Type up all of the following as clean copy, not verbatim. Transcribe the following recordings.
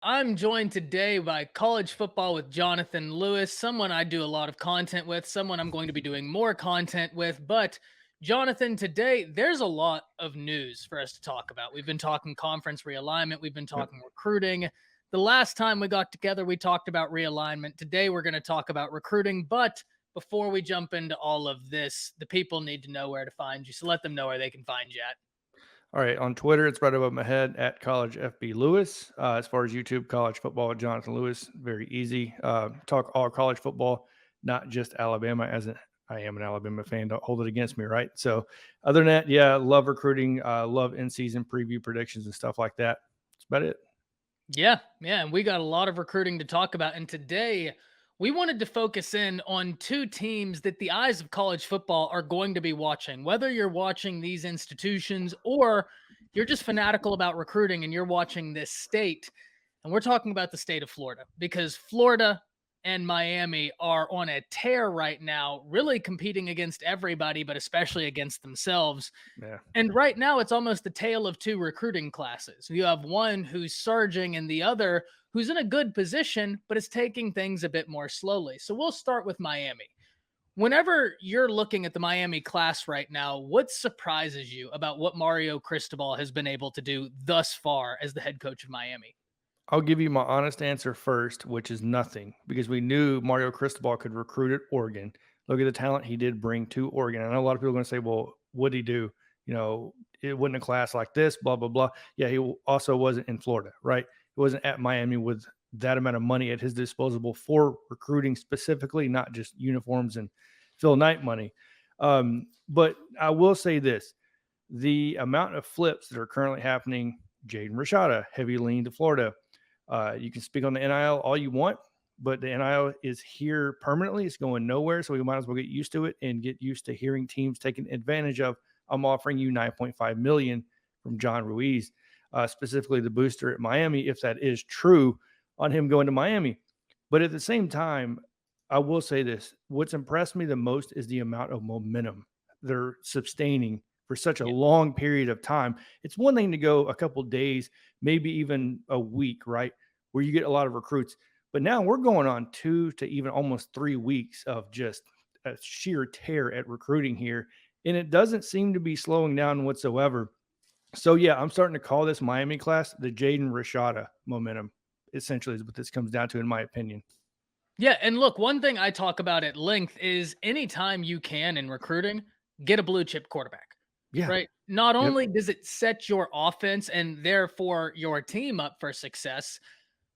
I'm joined today by college football with Jonathan Lewis, someone I do a lot of content with, someone I'm going to be doing more content with. But, Jonathan, today there's a lot of news for us to talk about. We've been talking conference realignment, we've been Yep. talking recruiting. The last time we got together, we talked about realignment. Today, we're going to talk about recruiting. But before we jump into all of this, the people need to know where to find you. So let them know where they can find you at. All right. On Twitter, it's right above my head at College FB Lewis. As far as YouTube, college football with Jonathan Lewis, very easy. Talk all college football, not just Alabama. I am an Alabama fan. Don't hold it against me, right? So, other than that, yeah, love recruiting, love in-season preview predictions and stuff like that. That's about it. Yeah, and we got a lot of recruiting to talk about. And today, we wanted to focus in on two teams that the eyes of college football are going to be watching. Whether you're watching these institutions or you're just fanatical about recruiting and you're watching this state, and we're talking about the state of Florida because Florida and Miami are on a tear right now, really competing against everybody, but especially against themselves. Yeah. And right now, it's almost the tale of two recruiting classes. You have one who's surging and the other who's in a good position, but is taking things a bit more slowly. So we'll start with Miami. Whenever you're looking at the Miami class right now, what surprises you about what Mario Cristobal has been able to do thus far as the head coach of Miami? I'll give you my honest answer first, which is nothing, because we knew Mario Cristobal could recruit at Oregon. Look at the talent he did bring to Oregon. I know a lot of people are going to say, well, what did he do? You know, it wasn't a class like this, blah, blah, blah. Yeah, he also wasn't in Florida, right? He wasn't at Miami with that amount of money at his disposal for recruiting specifically, not just uniforms and Phil Knight money. But I will say this, the amount of flips that are currently happening, Jaden Rashada, heavy lean to Florida. You can speak on the NIL all you want, but the NIL is here permanently. It's going nowhere. So we might as well get used to it and get used to hearing teams taking advantage of. I'm offering you 9.5 million from John Ruiz, specifically the booster at Miami, if that is true on him going to Miami. But at the same time, I will say this: what's impressed me the most is the amount of momentum they're sustaining for such a Yeah. long period of time. It's one thing to go a couple days, maybe even a week, right? Where you get a lot of recruits. But now we're going on 2 to even almost 3 weeks of just a sheer tear at recruiting here, and it doesn't seem to be slowing down whatsoever. So, yeah, I'm starting to call this Miami class the Jaden Rashada momentum, essentially, is what this comes down to, in my opinion. Yeah, and look, one thing I talk about at length is anytime you can in recruiting, get a blue chip quarterback, Yeah. right? Not Yep. only does it set your offense and therefore your team up for success,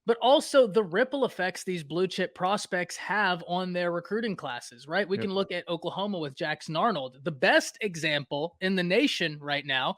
but also the ripple effects these blue chip prospects have on their recruiting classes, right? We Yep. can look at Oklahoma with Jackson Arnold. The best example in the nation right now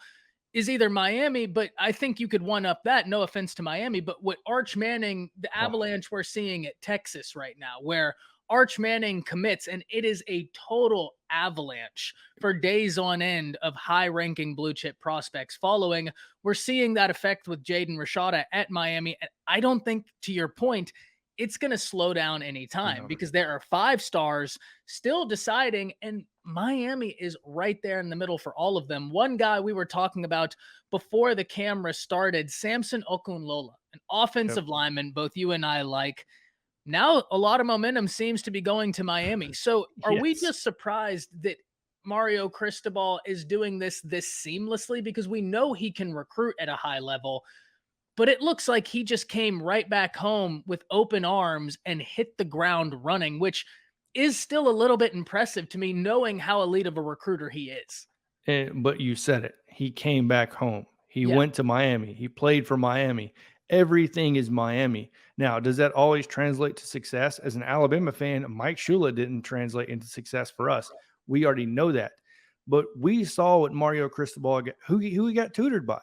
is either Miami, but I think you could one up that. No offense to Miami, but what Arch Manning, the Oh, avalanche we're seeing at Texas right now, where Arch Manning commits, and it is a total avalanche for days on end of high ranking blue chip prospects following. We're seeing that effect with Jaden Rashada at Miami. And I don't think, to your point, it's going to slow down anytime no. because there are five stars still deciding, and Miami is right there in the middle for all of them. One guy we were talking about before the camera started, Samson Okunlola, an Yep. offensive lineman, both you and I like. Now a lot of momentum seems to be going to Miami. So are we Yes. just surprised that Mario Cristobal is doing this seamlessly because we know he can recruit at a high level, but it looks like he just came right back home with open arms and hit the ground running, which is still a little bit impressive to me, knowing how elite of a recruiter he is. But you said it. He came back home. He Yeah. went to Miami. He played for Miami. Everything is Miami. Now, does that always translate to success? As an Alabama fan, Mike Shula didn't translate into success for us. We already know that. But we saw what Mario Cristobal got, who he got tutored by.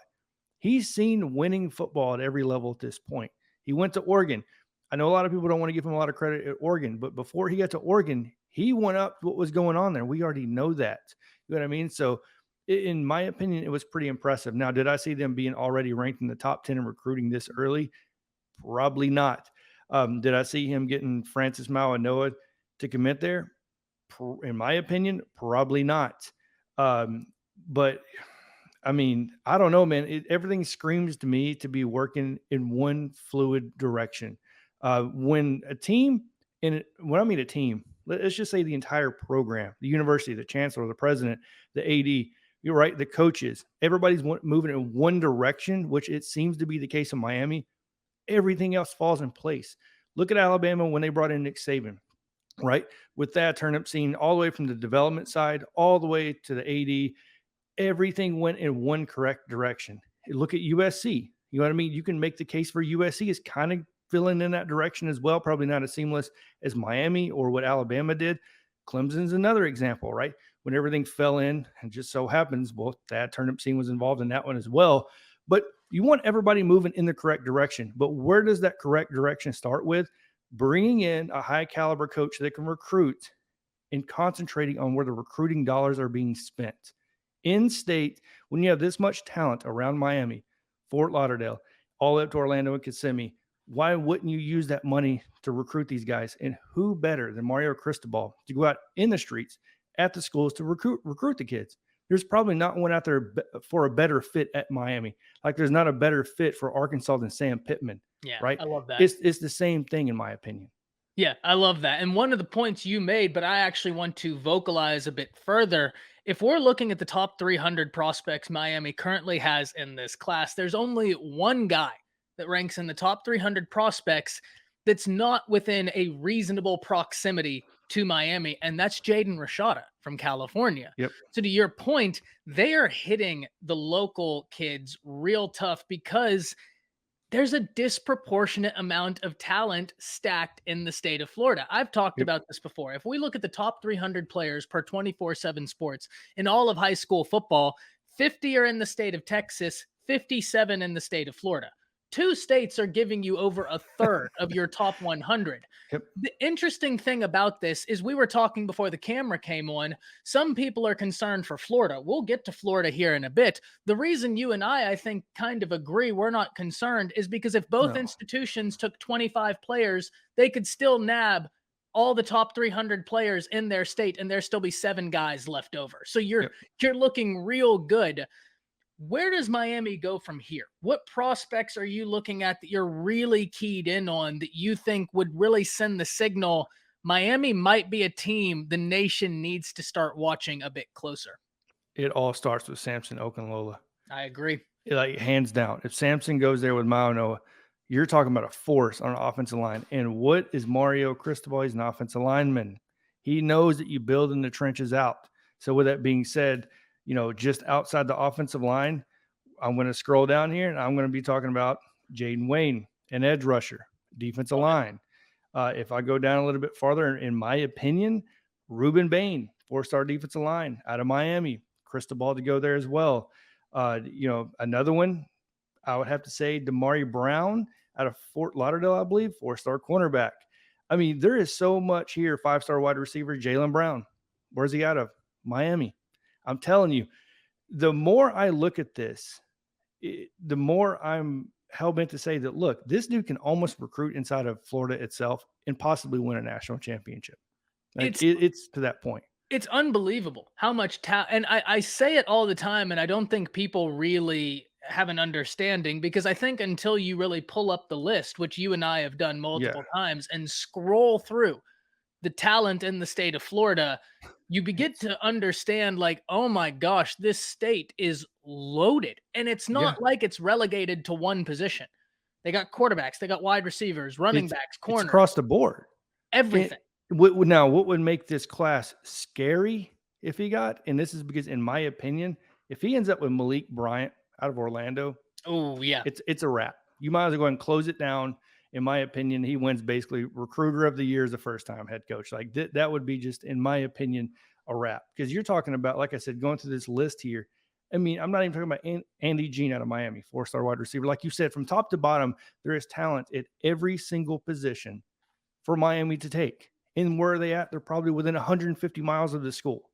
He's seen winning football at every level at this point. He went to Oregon. I know a lot of people don't want to give him a lot of credit at Oregon, but before he got to Oregon, he went up what was going on there. We already know that. You know what I mean? So, in my opinion, it was pretty impressive. Now, did I see them being already ranked in the top 10 in recruiting this early? Probably not. Did I see him getting Francis Mawanoa to commit there? In my opinion, probably not. But I mean, I don't know, man. Everything screams to me to be working in one fluid direction. When a team, and when I mean a team, let's just say the entire program, the university, the chancellor, the president, the AD, you're right, the coaches, everybody's moving in one direction, which it seems to be the case in Miami. Everything else falls in place. Look at Alabama when they brought in Nick Saban, right? With that turnip scene, all the way from the development side, all the way to the AD, everything went in one correct direction. Look at USC. You know what I mean? You can make the case for USC is kind of filling in that direction as well. Probably not as seamless as Miami or what Alabama did. Clemson's another example, right? When everything fell in, and just so happens, well, that turnip scene was involved in that one as well. But you want everybody moving in the correct direction. But where does that correct direction start with? Bringing in a high caliber coach that can recruit and concentrating on where the recruiting dollars are being spent. In state, when you have this much talent around Miami, Fort Lauderdale, all up to Orlando and Kissimmee, why wouldn't you use that money to recruit these guys? And who better than Mario Cristobal to go out in the streets at the schools to recruit the kids? There's probably not one out there for a better fit at Miami. Like there's not a better fit for Arkansas than Sam Pittman, Yeah, right? I love that. It's the same thing in my opinion. Yeah, I love that. And one of the points you made, but I actually want to vocalize a bit further. If we're looking at the top 300 prospects Miami currently has in this class, there's only one guy that ranks in the top 300 prospects that's not within a reasonable proximity to Miami, and that's Jaden Rashada from California. Yep. So, to your point, they are hitting the local kids real tough because there's a disproportionate amount of talent stacked in the state of Florida. I've talked Yep. about this before. If we look at the top 300 players per 24/7 sports in all of high school football, 50 are in the state of Texas, 57 in the state of Florida. Two states are giving you over a third of your top 100. Yep. The interesting thing about this is we were talking before the camera came on. Some people are concerned for Florida. We'll get to Florida here in a bit. The reason you and I think, kind of agree we're not concerned is because if both No. institutions took 25 players, they could still nab all the top 300 players in their state and there still be 7 guys left over. So Yep. you're looking real good. Where does Miami go from here? What prospects are you looking at that you're really keyed in on that you think would really send the signal Miami might be a team the nation needs to start watching a bit closer? It all starts with Samson Okunlola. I agree. Like hands down. If Samson goes there with Mao, you're talking about a force on an offensive line. And what is Mario Cristobal? He's an offensive lineman. He knows that you build in the trenches out. So with that being said, just outside the offensive line, I'm going to scroll down here and I'm going to be talking about Jaden Wayne, an edge rusher, defensive line. If I go down a little bit farther, in my opinion, Ruben Bain, 4-star defensive line out of Miami, Cristobal to go there as well. Another one, I would have to say Damari Brown out of Fort Lauderdale, I believe, 4-star cornerback. I mean, there is so much here. 5-star wide receiver, Jalen Brown. Where's he out of? Miami. I'm telling you, the more I look at this, the more I'm hell-bent to say that, look, this dude can almost recruit inside of Florida itself and possibly win a national championship. Like, it's to that point. It's unbelievable how much talent. And I say it all the time, and I don't think people really have an understanding because I think until you really pull up the list, which you and I have done multiple times, and scroll through the talent in the state of Florida, you begin to understand, like, oh my gosh, this state is loaded. And it's not like it's relegated to one position. They got quarterbacks, they got wide receivers, running backs, It's corners, across the board. everything. Now, what would make this class scary if he got, and this is because, in my opinion, if he ends up with Malik Bryant out of Orlando, Oh, yeah. it's a wrap. You might as well go ahead and close it down. In my opinion, he wins basically recruiter of the year as a first-time head coach. Like that would be just, in my opinion, a wrap. Because you're talking about, like I said, going through this list here. I mean, I'm not even talking about Andy Jean out of Miami, 4-star wide receiver. Like you said, from top to bottom, there is talent at every single position for Miami to take. And where are they at? They're probably within 150 miles of the school.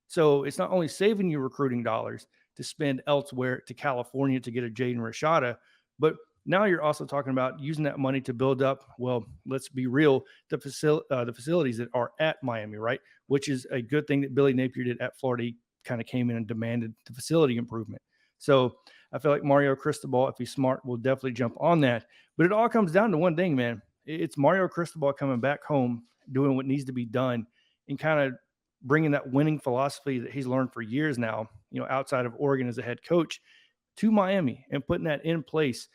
So it's not only saving you recruiting dollars to spend elsewhere to California to get a Jaden Rashada, but now you're also talking about using that money to build up, well, let's be real, the facilities that are at Miami, right? Which is a good thing that Billy Napier did at Florida. He kind of came in and demanded the facility improvement. So I feel like Mario Cristobal, if he's smart, will definitely jump on that. But it all comes down to one thing, man. It's Mario Cristobal coming back home, doing what needs to be done, and kind of bringing that winning philosophy that he's learned for years now, outside of Oregon as a head coach, to Miami and putting that in place.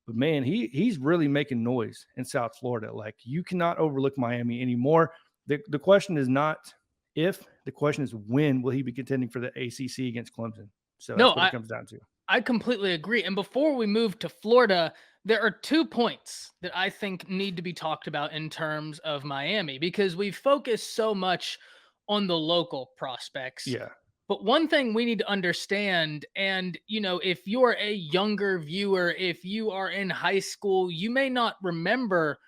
But man, he's really making noise in South Florida. Like, you cannot overlook Miami anymore. The question is not if, the question is when will he be contending for the ACC against Clemson. So No, that's what it comes down to. I completely agree. And before we move to Florida, there are 2 points that I think need to be talked about in terms of Miami because we focus so much on the local prospects. Yeah. But one thing we need to understand, and if you're a younger viewer, if you are in high school, you may not remember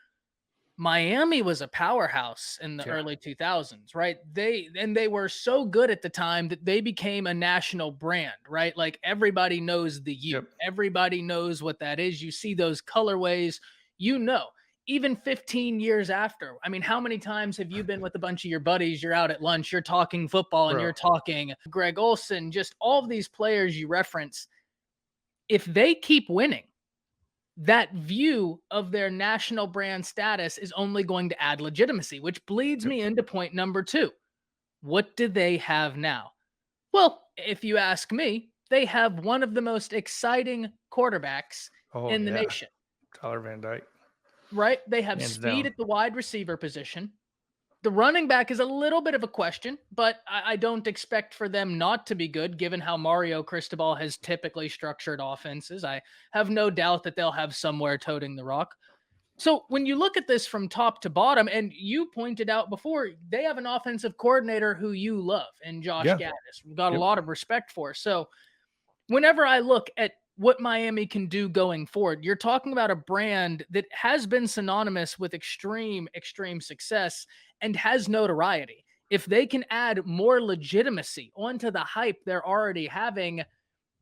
Miami was a powerhouse in the Yeah. early 2000s, right? They were so good at the time that they became a national brand, right? Like, everybody knows the U. Yep. Everybody knows what that is. You see those colorways, even 15 years after. I mean, how many times have you been with a bunch of your buddies? You're out at lunch, you're talking football, and Bro. you're talking Greg Olson, just all of these players you reference. If they keep winning, that view of their national brand status is only going to add legitimacy, which bleeds Yep. me into point number 2. What do they have now? Well, if you ask me, they have one of the most exciting quarterbacks Oh in the yeah. nation, Tyler Van Dyke. right? They have Hands speed down. at the wide receiver position. The running back is a little bit of a question, but I don't expect for them not to be good given how Mario Cristobal has typically structured offenses. I have no doubt that they'll have somewhere toting the rock. So when you look at this from top to bottom, and you pointed out before, they have an offensive coordinator who you love, and Josh Yeah. Gaddis. We've got a Yep. lot of respect for. So whenever I look at what Miami can do going forward, you're talking about a brand that has been synonymous with extreme, extreme success and has notoriety. If they can add more legitimacy onto the hype they're already having,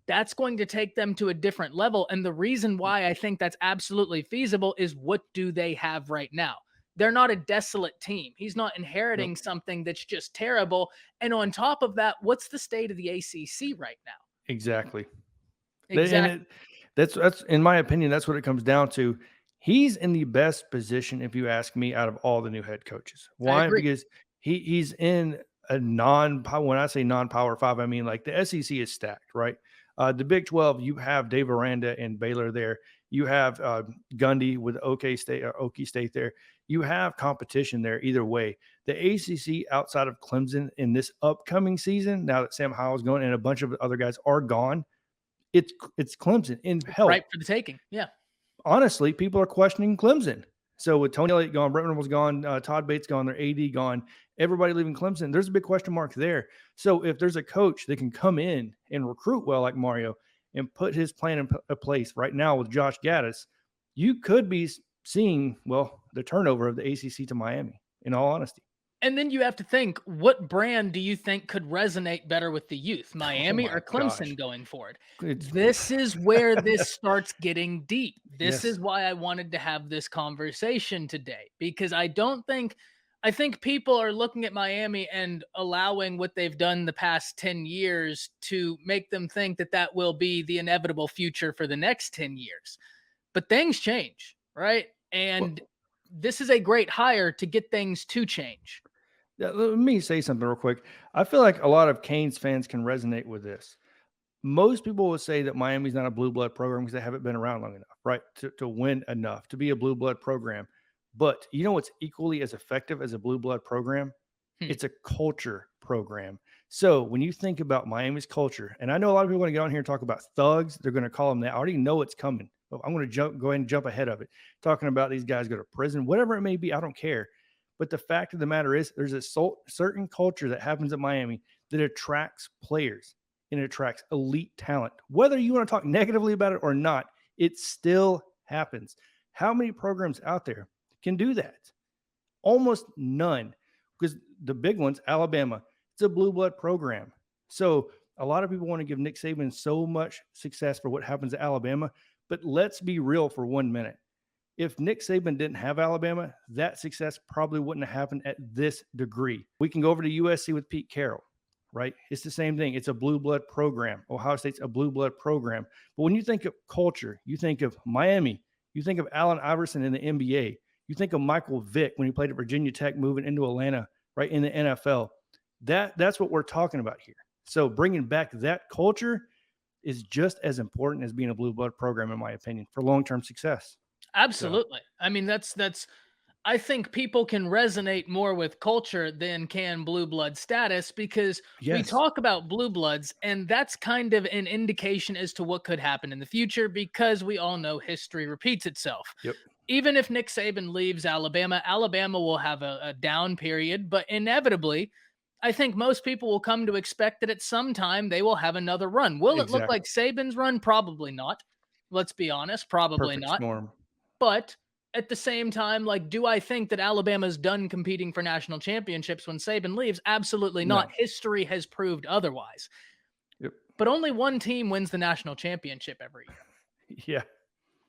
that's going to take them to a different level. And the reason why I think that's absolutely feasible is, what do they have right now? They're not a desolate team. He's not Nope. inheriting something that's just terrible. And on top of that, what's the state of the ACC right now? Exactly. And Exactly. that's in my opinion, that's what it comes down to. He's in the best position, if you ask me, out of all the new head coaches. I Why? agree. Because he's in a non-power. When I say non-power five, I mean like the SEC is stacked, right? The Big 12, you have Dave Aranda and Baylor there. You have Gundy with OK State or Okie State there. You have competition there either way. The ACC outside of Clemson in this upcoming season, now that Sam Howell's going and a bunch of other guys are gone, it's Clemson. And It's hell, ripe for the taking. Yeah. honestly, people are questioning Clemson. So with Tony Elliott gone, Brett Reynolds gone, Todd Bates gone, their AD gone, everybody leaving Clemson, there's a big question mark there. So if there's a coach that can come in and recruit well like Mario and put his plan in place right now with Josh Gaddis, you could be seeing, well, the turnover of the ACC to Miami, in all honesty. And then you have to think, what brand do you think could resonate better with the youth, Oh Miami my or gosh. Clemson going forward? It's, This is where this starts getting deep. This yes. is why I wanted to have this conversation today, because I think people are looking at Miami and allowing what they've done the past 10 years to make them think that that will be the inevitable future for the next 10 years. But things change, right? And Well, this is a great hire to get things to change. yeah, let me say something real quick. I feel like a lot of Canes fans can resonate with this. Most people would say that Miami's not a blue blood program because they haven't been around long enough, right? To win enough, to be a blue blood program. But you know what's equally as effective as a blue blood program? Hmm. It's a culture program. So when you think about Miami's culture, and I know a lot of people are going to get on here and talk about thugs, they're going to call them that. I already know it's coming. But I'm going to go ahead and jump ahead of it. Talking about these guys go to prison, whatever it may be, I don't care. But the fact of the matter is, there's a certain culture that happens at Miami that attracts players and it attracts elite talent. Whether you want to talk negatively about it or not, it still happens. How many programs out there can do that? Almost none. Because the big ones, Alabama, it's a blue blood program. So a lot of people want to give Nick Saban so much success for what happens at Alabama. But let's be real for 1 minute. If Nick Saban didn't have Alabama, that success probably wouldn't have happened at this degree. We can go over to USC with Pete Carroll. right? It's the same thing. It's a blue blood program. Ohio State's a blue blood program. But when you think of culture, you think of Miami, you think of Allen Iverson in the NBA, you think of Michael Vick when he played at Virginia Tech, moving into Atlanta, right, in the NFL. That's what we're talking about here. So bringing back that culture is just as important as being a blue blood program, in my opinion, for long-term success. So Absolutely. I mean, that's I think people can resonate more with culture than can blue blood status because we yes, talk about blue bloods, and that's kind of an indication as to what could happen in the future because we all know history repeats itself. yep, Even if Nick Saban leaves Alabama, Alabama will have a down period, but inevitably, I think most people will come to expect that at some time they will have another run. Will it look exactly. like Saban's run? Probably not. Let's be honest, probably Perfect not. storm. But at the same time, like, do I think that Alabama's done competing for national championships when Saban leaves? Absolutely not. No. History has proved otherwise. Yep. But only one team wins the national championship every year. Yeah.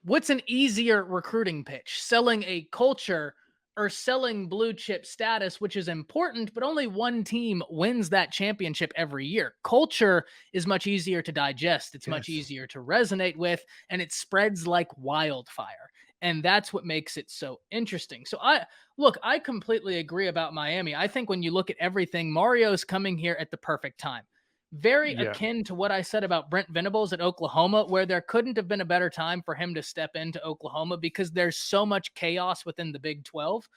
What's an easier recruiting pitch? Selling a culture or selling blue chip status, which is important, but only one team wins that championship every year. Culture is much easier to digest, it's much Yes. easier to resonate with, and it spreads like wildfire. And that's what makes it so interesting. So I completely agree about Miami. I think when you look at everything, Mario's coming here at the perfect time. Very Yeah. akin to what I said about Brent Venables at Oklahoma, where there couldn't have been a better time for him to step into Oklahoma because there's so much chaos within the Big 12.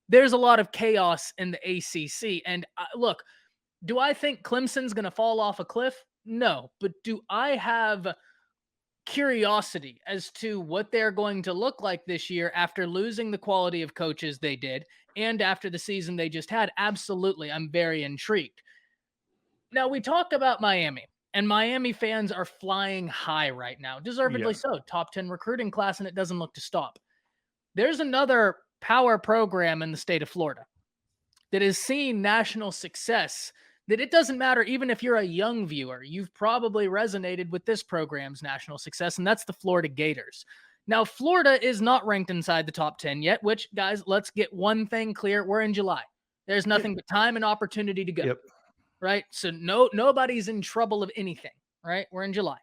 There's a lot of chaos in the ACC. And look, do I think Clemson's going to fall off a cliff? No. But do I have curiosity as to what they're going to look like this year after losing the quality of coaches they did and after the season they just had? Absolutely. I'm very intrigued. Now, we talk about Miami, and Miami fans are flying high right now, deservedly Yeah. so. Top 10 recruiting class, and it doesn't look to stop. There's another power program in the state of Florida that is seeing national success. That it doesn't matter, even if you're a young viewer, you've probably resonated with this program's national success, and that's the Florida Gators. Now, Florida is not ranked inside the top 10 yet, which, guys, let's get one thing clear. We're in July. There's Yep. nothing but time and opportunity to go, Yep. right? So nobody's in trouble of anything, right? We're in July.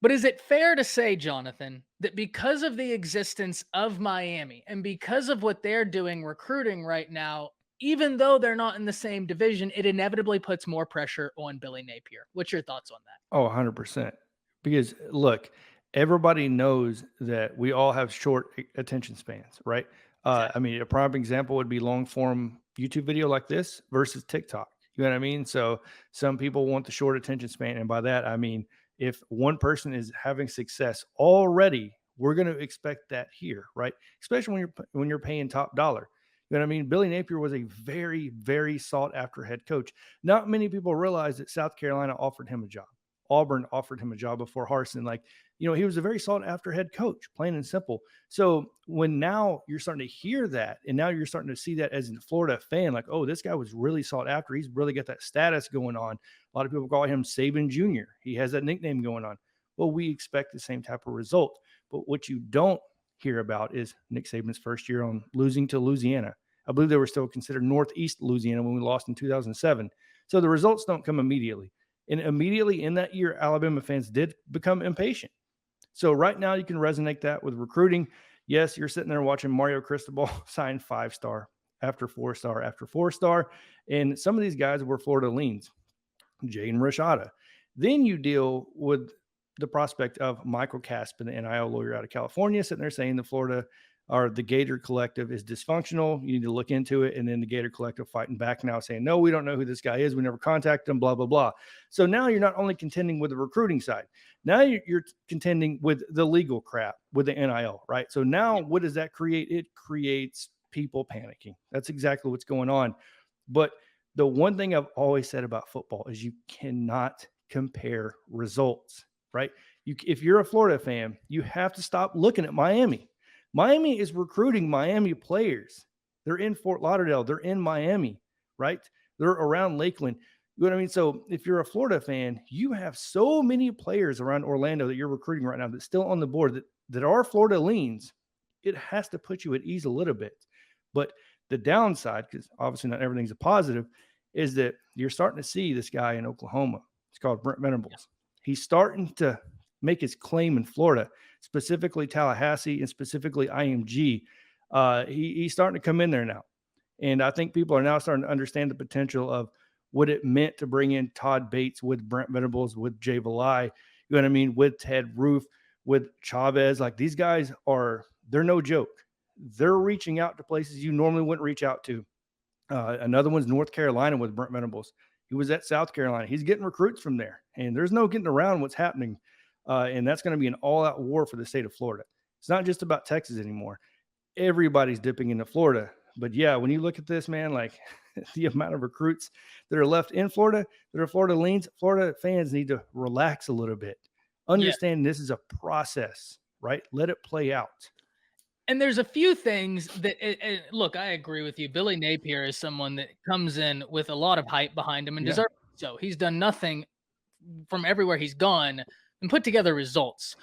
But is it fair to say, Jonathan, that because of the existence of Miami and because of what they're doing recruiting right now, even though they're not in the same division, it inevitably puts more pressure on Billy Napier? What's your thoughts on that? Oh, 100%. Because look, everybody knows that we all have short attention spans, right? I Exactly. mean, a prime example would be long form YouTube video like this versus TikTok. You know what I mean? So some people want the short attention span. And by that, I mean, if one person is having success already, we're going to expect that here, right? Especially when you're paying top dollar. You know what I mean? Billy Napier was a very, very sought after head coach. Not many people realize that South Carolina offered him a job. Auburn offered him a job before Harsin. Like, he was a very sought after head coach, plain and simple. So when now you're starting to hear that, and now you're starting to see that as a Florida fan, like, oh, this guy was really sought after. He's really got that status going on. A lot of people call him Saban Jr. He has that nickname going on. Well, we expect the same type of result. But what you don't hear about is Nick Saban's first year on losing to Louisiana. I believe they were still considered Northeast Louisiana when we lost in 2007. So the results don't come immediately. And immediately in that year, Alabama fans did become impatient. So right now you can resonate that with recruiting. Yes, you're sitting there watching Mario Cristobal sign 5-star after 4-star after 4-star. And some of these guys were Florida leans, Jaden Rashada. Then you deal with the prospect of Michael Caspin, the NIL lawyer out of California, sitting there saying the Florida or the Gator Collective is dysfunctional. You need to look into it. And then the Gator Collective fighting back now saying, no, we don't know who this guy is. We never contacted him, blah, blah, blah. So now you're not only contending with the recruiting side, now you're contending with the legal crap with the NIL, right? So now what does that create? It creates people panicking. That's exactly what's going on. But the one thing I've always said about football is you cannot compare results, right? If you're a Florida fan, you have to stop looking at Miami. Miami is recruiting Miami players. They're in Fort Lauderdale. They're in Miami, right? They're around Lakeland. You know what I mean? So if you're a Florida fan, you have so many players around Orlando that you're recruiting right now that's still on the board that are Florida leans. It has to put you at ease a little bit. But the downside, because obviously not everything's a positive, is that you're starting to see this guy in Oklahoma. It's called Brent Venables. He's starting to make his claim in Florida, specifically Tallahassee and specifically IMG. He's starting to come in there now. And I think people are now starting to understand the potential of what it meant to bring in Todd Bates with Brent Venables, with Jay Valai, you know what I mean, with Ted Roof, with Chavez. Like these guys they're no joke. They're reaching out to places you normally wouldn't reach out to. Another one's North Carolina with Brent Venables. He was at South Carolina. He's getting recruits from there, and there's no getting around what's happening. And that's going to be an all-out war for the state of Florida. It's not just about Texas anymore. Everybody's dipping into Florida. But yeah, when you look at this, man, like the amount of recruits that are left in Florida, that are Florida leans, Florida fans need to relax a little bit. Understand this is a process, right? Let it play out. And there's a few things that look, I agree with you. Billy Napier is someone that comes in with a lot of hype behind him and Yeah. deserves so. He's done nothing from everywhere he's gone and put together results.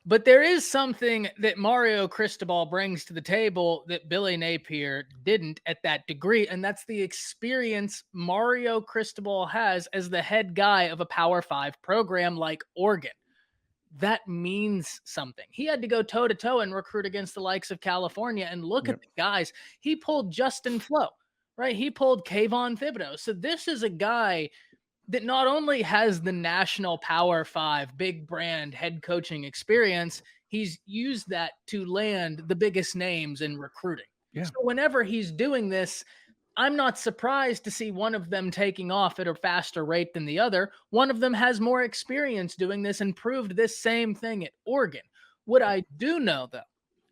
But there is something that Mario Cristobal brings to the table that Billy Napier didn't at that degree, and that's the experience Mario Cristobal has as the head guy of a Power 5 program like Oregon. That means something. He had to go toe to toe and recruit against the likes of California, and look at the guys. He pulled Justin Flo, right? He pulled Kayvon Thibodeau. So this is a guy that not only has the national Power 5 big brand head coaching experience, he's used that to land the biggest names in recruiting. Yeah. So whenever he's doing this, I'm not surprised to see one of them taking off at a faster rate than the other. One of them has more experience doing this and proved this same thing at Oregon. What I do know, though,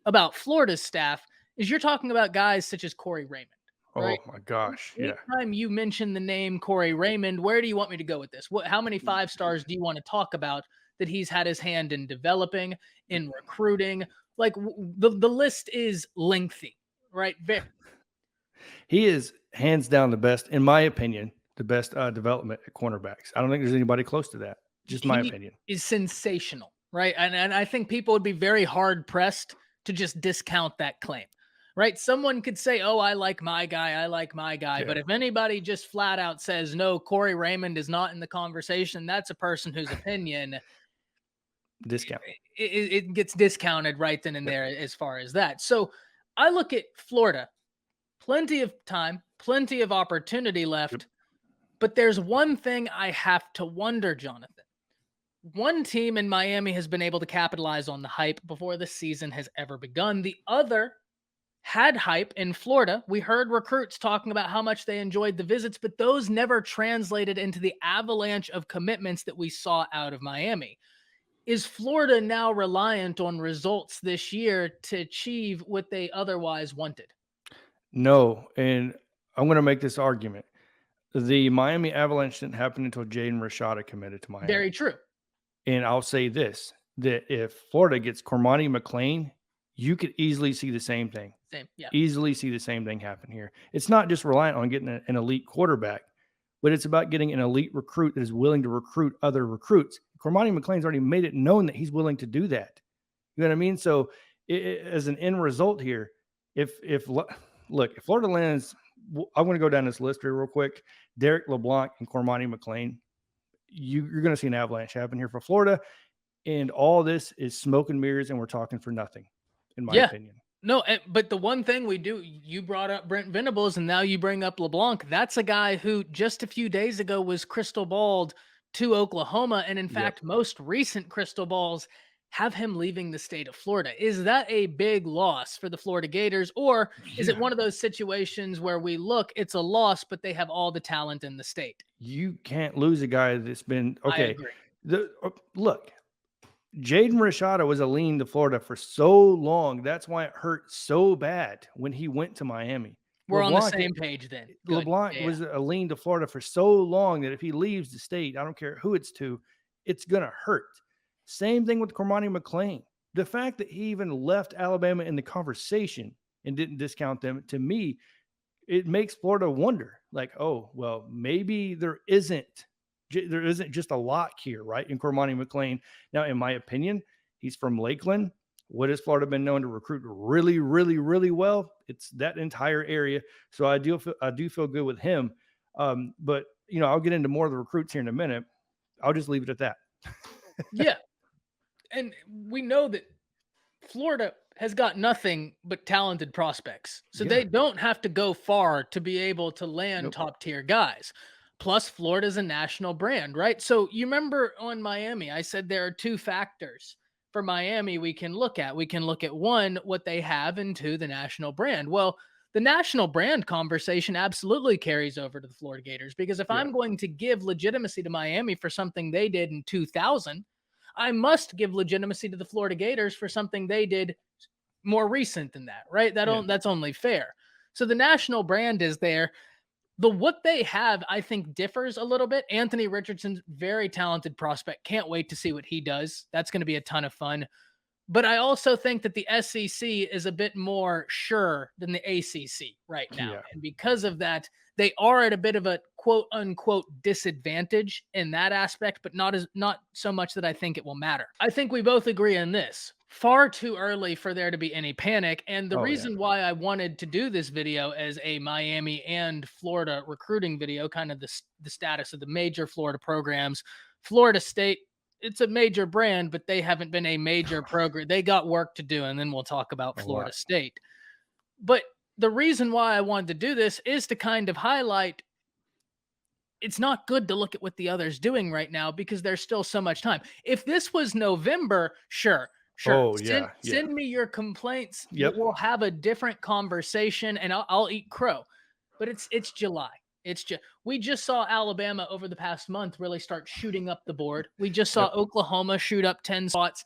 about Florida's staff is you're talking about guys such as Corey Raymond. Right? Oh my gosh. Yeah. Anytime you mention the name Corey Raymond, where do you want me to go with this? How many 5 stars do you want to talk about that he's had his hand in developing, in recruiting? Like the list is lengthy, right? He is hands down the best, in my opinion, the best development at cornerbacks. I don't think there's anybody close to that. Just my opinion. Is sensational, right? And I think people would be very hard pressed to just discount that claim. Right? Someone could say, "Oh, I like my guy. I like my guy." Yeah. But if anybody just flat out says, "No, Corey Raymond is not in the conversation," that's a person whose opinion Discount. it gets discounted right then and there as far as that. So I look at Florida, plenty of time, plenty of opportunity left. But there's one thing I have to wonder, Jonathan. One team in Miami has been able to capitalize on the hype before the season has ever begun. The other had hype in Florida. We heard recruits talking about how much they enjoyed the visits, but those never translated into the avalanche of commitments that we saw out of Miami. Is Florida now reliant on results this year to achieve what they otherwise wanted? No, and I'm going to make this argument. The Miami Avalanche didn't happen until Jaden Rashada committed to Miami. Very true. And I'll say this, that if Florida gets Cormani McLean, you could easily see the same thing. Yeah. Easily see the same thing happen here. It's not just reliant on getting an elite quarterback, but it's about getting an elite recruit that is willing to recruit other recruits. Cormani McLean's already made it known that he's willing to do that. You know what I mean? So as an end result here, if Florida lands, I'm going to go down this list here real quick. Derek LeBlanc and Cormani McLean, you're going to see an avalanche happen here for Florida. And all this is smoke and mirrors, and we're talking for nothing, in my opinion. No, but the one thing we do, you brought up Brent Venables, and now you bring up LeBlanc. That's a guy who just a few days ago was crystal balled to Oklahoma. And in fact, most recent crystal balls have him leaving the state of Florida. Is that a big loss for the Florida Gators? Or is it one of those situations where we look, it's a loss, but they have all the talent in the state? You can't lose a guy that's been, okay. I agree. Look, Jaden Rashada was a lean to Florida for so long. That's why it hurt so bad when he went to Miami. We're on the same page then. LeBlanc was a lean to Florida for so long that if he leaves the state, I don't care who it's to, it's going to hurt. Same thing with Cormani McLean. The fact that he even left Alabama in the conversation and didn't discount them, to me, it makes Florida wonder, like, oh, well, maybe there isn't just a lock here, right, in Cormani McLean. Now, in my opinion, he's from Lakeland. What has Florida been known to recruit really, really, really well? It's that entire area. So I do feel good with him. But I'll get into more of the recruits here in a minute. I'll just leave it at that. Yeah. And we know that Florida has got nothing but talented prospects. So Yeah. they don't have to go far to be able to land Nope. top tier guys. Plus, Florida's a national brand, right? So you remember on Miami, I said there are two factors for Miami we can look at. We can look at one, what they have, and two, the national brand. Well, the national brand conversation absolutely carries over to the Florida Gators because if Yeah. I'm going to give legitimacy to Miami for something they did in 2000, I must give legitimacy to the Florida Gators for something they did more recent than that, right? Yeah. That's only fair. So the national brand is there. The what they have, I think, differs a little bit. Anthony Richardson's very talented prospect. Can't wait to see what he does. That's going to be a ton of fun. But I also think that the SEC is a bit more sure than the ACC right now. Yeah. And because of that, they are at a bit of a quote unquote disadvantage in that aspect, but not so much that I think it will matter. I think we both agree on this. Far too early for there to be any panic. And the Oh yeah. reason why I wanted to do this video as a Miami and Florida recruiting video, kind of the status of the major Florida programs, Florida State, it's a major brand, but they haven't been a major program. They got work to do, and then we'll talk about A Florida lot. State. But the reason why I wanted to do this is to kind of highlight it's not good to look at what the other's doing right now because there's still so much time. If this was November, sure, sure. Oh Send yeah. Yeah. send me your complaints. Yep. We'll have a different conversation, and I'll eat crow. But it's July. It's just we just saw Alabama over the past month really start shooting up the board. We just saw Yep. Oklahoma shoot up 10 spots.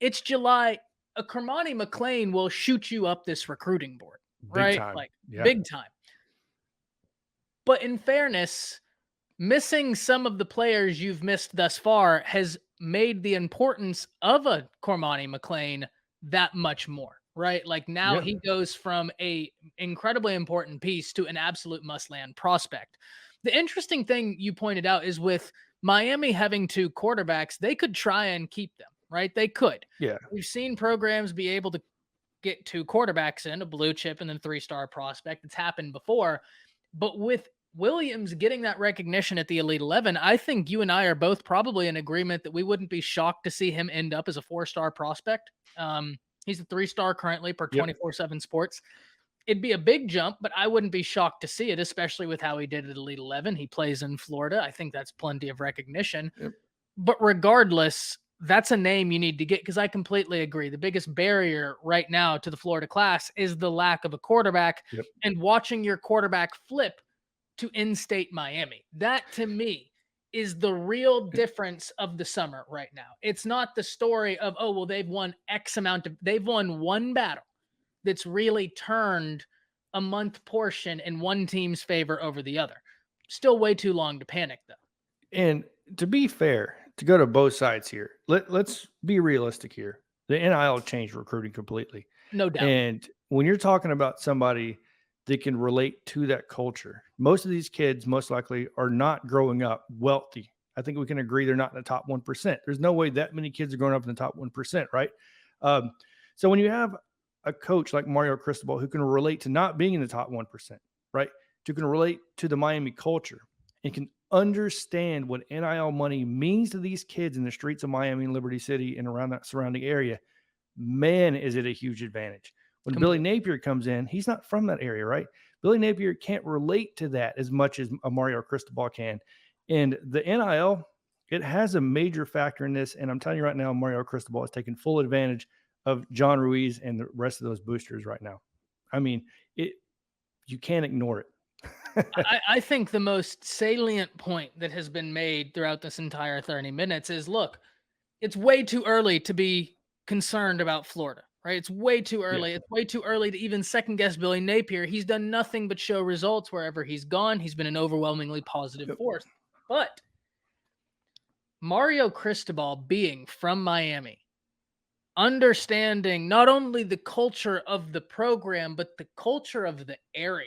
It's July. A Kermani McLean will shoot you up this recruiting board, Big right? time. Like Yeah. big time. But in fairness, missing some of the players you've missed thus far has made the importance of a Cormani McLean that much more, right? Like now Yeah. he goes from a incredibly important piece to an absolute must-land prospect. The interesting thing you pointed out is with Miami having two quarterbacks, they could try and keep them, right? They could. Yeah. We've seen programs be able to get two quarterbacks in, a blue chip and then three-star prospect. It's happened before. But with Williams getting that recognition at the Elite 11, I think you and I are both probably in agreement that we wouldn't be shocked to see him end up as a four-star prospect. He's a three-star currently per Yep. 24/7 Sports. It'd be a big jump, but I wouldn't be shocked to see it, especially with how he did at Elite 11. He plays in Florida. I think that's plenty of recognition. Yep. But regardless, that's a name you need to get because I completely agree. The biggest barrier right now to the Florida class is the lack of a quarterback Yep. and watching your quarterback flip to in-state Miami. That to me is the real difference of the summer right now. It's not the story of, oh, well, they've won one battle that's really turned a month portion in one team's favor over the other. Still way too long to panic, though. And to be fair, to go to both sides here, let's be realistic here. The NIL changed recruiting completely. No doubt. And when you're talking about somebody that can relate to that culture, most of these kids most likely are not growing up wealthy. I think we can agree they're not in the top 1%. There's no way that many kids are growing up in the top 1%, right? So when you have a coach like Mario Cristobal who can relate to not being in the top 1%, right? Who can relate to the Miami culture and can understand what NIL money means to these kids in the streets of Miami and Liberty City and around that surrounding area, man, is it a huge advantage. When Billy Napier comes in, he's not from that area, right? Billy Napier can't relate to that as much as a Mario Cristobal can. And the NIL, it has a major factor in this. And I'm telling you right now, Mario Cristobal is taking full advantage of John Ruiz and the rest of those boosters right now. I mean, you can't ignore it. I think the most salient point that has been made throughout this entire 30 minutes is look, it's way too early to be concerned about Florida, right? It's way too early. Yeah. It's way too early to even second guess Billy Napier. He's done nothing but show results wherever he's gone. He's been an overwhelmingly positive force. But Mario Cristobal being from Miami, understanding not only the culture of the program, but the culture of the area.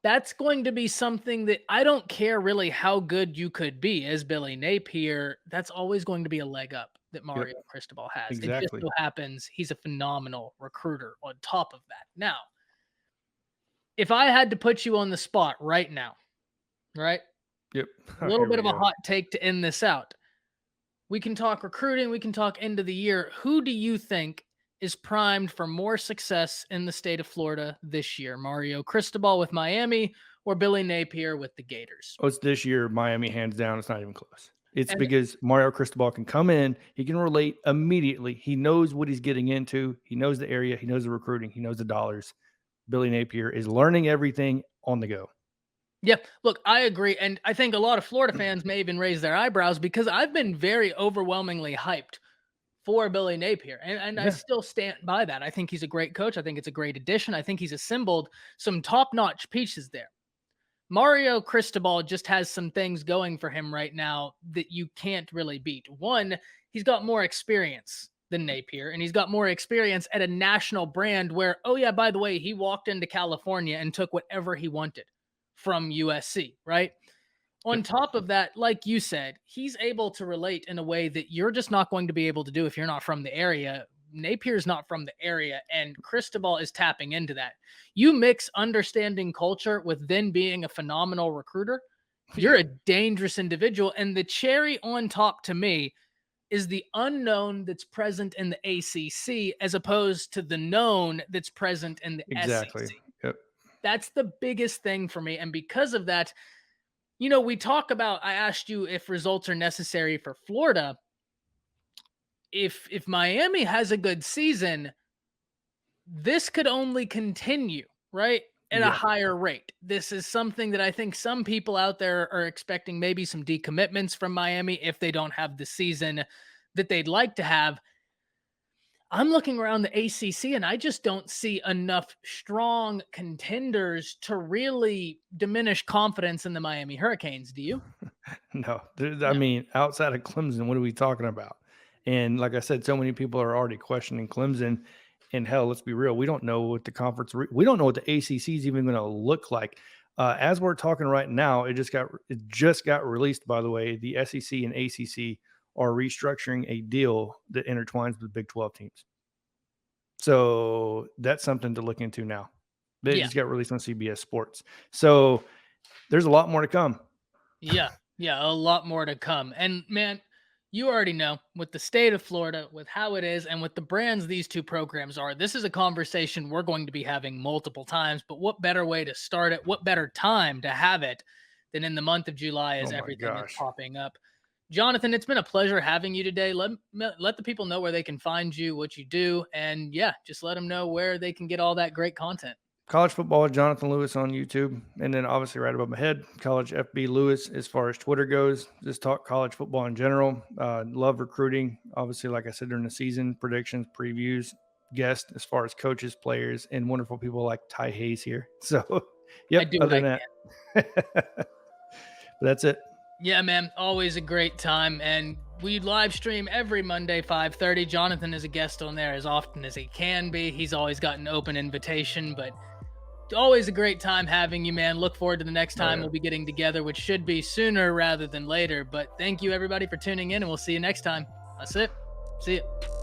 That's going to be something that I don't care really how good you could be as Billy Napier. That's always going to be a leg up that Mario Cristobal has. It just Exactly. so happens he's a phenomenal recruiter on top of that. Now, If I had to put you on the spot right now, right? Yep. A little Here bit we of a go. hot take to end this out. We can talk recruiting, we can talk end of the year. Who do you think is primed for more success in the state of Florida this year? Mario Cristobal with Miami or Billy Napier with the Gators? Oh, it's this year, Miami, hands down. It's not even close. It's And because Mario Cristobal can come in, he can relate immediately. He knows what he's getting into. He knows the area, he knows the recruiting, he knows the dollars. Billy Napier is learning everything on the go. yeah, look, I agree. And I think a lot of Florida fans may even raise their eyebrows because I've been very overwhelmingly hyped for Billy Napier. And I Yeah, still stand by that. I think he's a great coach. I think it's a great addition. I think he's assembled some top notch pieces there. Mario Cristobal just has some things going for him right now that you can't really beat. One, he's got more experience than Napier, and he's got more experience at a national brand where, oh, yeah, by the way, he walked into California and took whatever he wanted from USC, right? On yep, top of that, like you said, he's able to relate in a way that you're just not going to be able to do if you're not from the area. Napier's not from the area, and Cristobal is tapping into that. You mix understanding culture with then being a phenomenal recruiter, you're yeah, a dangerous individual. And the cherry on top to me is the unknown that's present in the ACC as opposed to the known that's present in the exactly. SEC. Yep. That's the biggest thing for me. And because of that, we talk about, I asked you if results are necessary for Florida. If Miami has a good season, this could only continue, right? At a Yeah. higher rate. This is something that I think some people out there are expecting maybe some decommitments from Miami if they don't have the season that they'd like to have. I'm looking around the ACC and I just don't see enough strong contenders to really diminish confidence in the Miami Hurricanes. Do you? No, I No. mean, outside of Clemson, what are we talking about? And like I said, so many people are already questioning Clemson. And hell, let's be real, we don't know what the we don't know what the ACC is even going to look like. As we're talking right now, it just got released. By the way, the SEC and ACC are restructuring a deal that intertwines with Big 12 teams. So that's something to look into now. They Yeah. just got released on CBS Sports. So there's a lot more to come. Yeah, yeah, a lot more to come. And man, you already know with the state of Florida, with how it is, and with the brands these two programs are, this is a conversation we're going to be having multiple times. But what better way to start it? What better time to have it than in the month of July Oh as my everything is gosh. popping up? Jonathan, it's been a pleasure having you today. Let the people know where they can find you, what you do, and yeah, just let them know where they can get all that great content. College football, Jonathan Lewis on YouTube. And then obviously right above my head, college FB Lewis as far as Twitter goes. Just talk college football in general. Love recruiting. Obviously, like I said, during the season, predictions, previews, guests as far as coaches, players, and wonderful people like Ty Hayes here. So, I yep, do what other I than can. that, that's it. Yeah, man, always a great time. And we live stream every Monday, 5:30. Jonathan is a guest on there as often as he can be. He's always got an open invitation, but always a great time having you, man. Look forward to the next Oh, time yeah. we'll be getting together, which should be sooner rather than later. But thank you, everybody, for tuning in, and we'll see you next time. That's it. See you.